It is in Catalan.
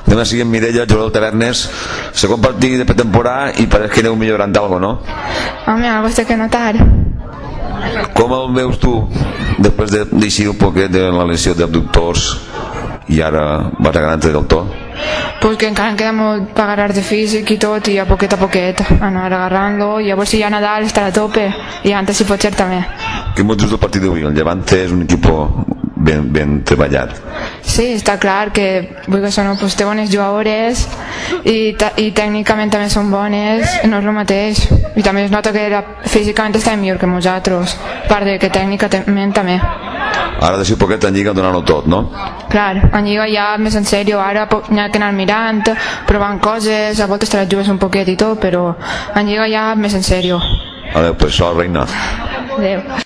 Demà sigui en Mireia, jugador del Tavernes, segon partit de pretemporada i pareix que aneu millorant alguna cosa, no? Home, algo té que notar. Com el veus tu després d'eixir un poquet de la lesió d'abductors i ara vas agarrant del tot? Pues que encara em queda molt per agarrar de físic i tot, i a poquet anar agarrant-lo, i a veure si ja Nadal estarà a tope i antes si pot ser també. Què mots del partit d'avui? El Levante és un equip ben treballat. Sí, està clar que Bugasono pues, té bones jugadores i tècnicament també són bones, no és el mateix, i també es nota que físicament està millor que nosaltres, a part de que tècnicament també. Ara de ser poquet en Lliga donant-ho tot, no? Clar, en Lliga ja més en sèrio, ara n'hi ha que anar mirant, provant coses, a voltes te les jugues un poquet i tot, però en Lliga ja més en sèrio. Adéu, pues, sort, reina. Adéu.